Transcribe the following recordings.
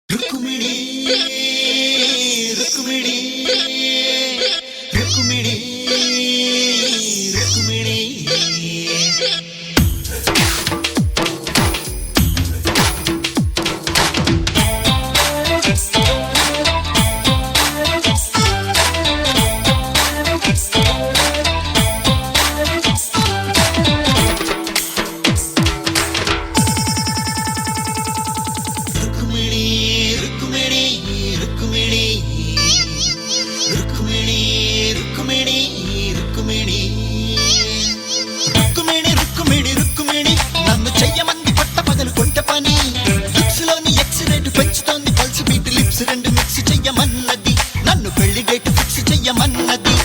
రుక్మిణి రుక్మిణి రుక్మిణి రుక్మిణి నన్ను చెయ్యమంది పట్ట పగలు కొంట పని లిప్స్లోని ఎక్స్ రేటు పెంచుతోంది పల్స్ బీట్ లిప్స్ రెండు మిక్స్ చెయ్యమన్నది నన్ను పెళ్లి డేట్ ఫిక్స్ చెయ్యమన్నది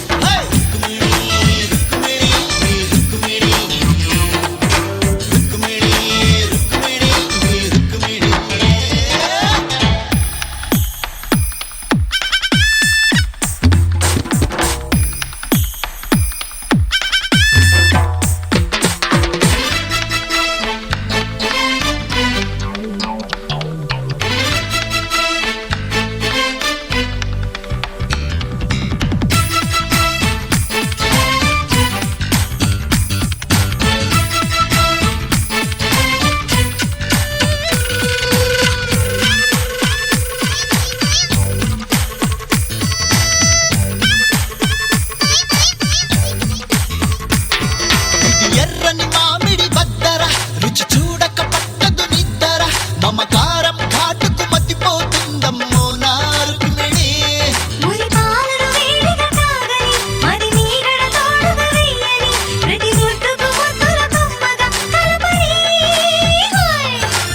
ఎర్రని మామిడి బద్దర రుచి చూడక పట్టదు నిద్దర మమకారం ఘాటుకు మతిపోతుందమ్మో నా రుక్మిణి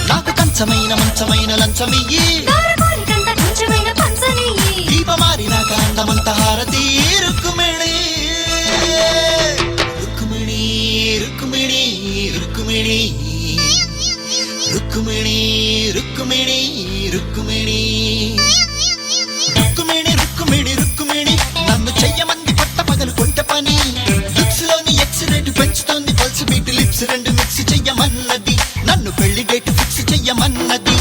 నాకు కంచమైన మంచమైన లంచమియ్యి దీపమారి నాకు అందమంత హారతి రుక్మిణి రుక్మిణి రుక్మిణి రుక్మిణి రుక్మిణి రుక్మిణి రుక్మిణి రుక్మిణి రుక్మిణి నన్ను చెయ్యమంది పట్ట పగలు కొంట పని లిప్స్ లోని ఎక్స్ రేటు పెంచుతోంది పల్స్ బీట్ లిప్స్ రెండు మిక్స్ చెయ్యమన్నది నన్ను పెళ్లి డేట్ ఫిక్స్ చెయ్యమన్నది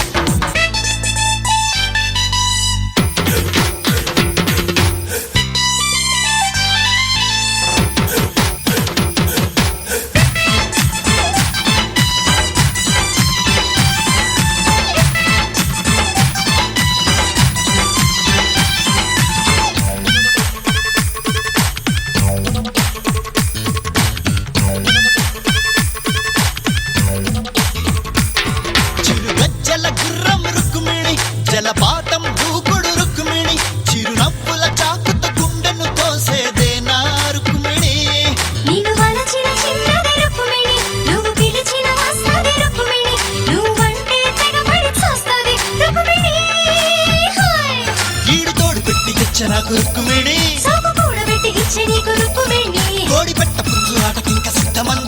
జలపాతం దూకుడు రుక్మిణి చిరునవ్వుల చాకుత గుండెను తోసేదే నా రుక్మిణి నీకు వలచిన చిన్నది రుక్మిణి నువ్వు పిలిచిన వస్తది రుక్మిణి నువ్వంటే తెగబడి చూస్తది రుక్మిణి ఈడు తోడు పెట్టి ఇచ్చ నాకు రుక్మిణి సోపు కూడబెట్టి ఇచ్చే నీకు రుక్మిణి కోడి పెట్ట పుంజు ఆటకింక సిద్ధమంది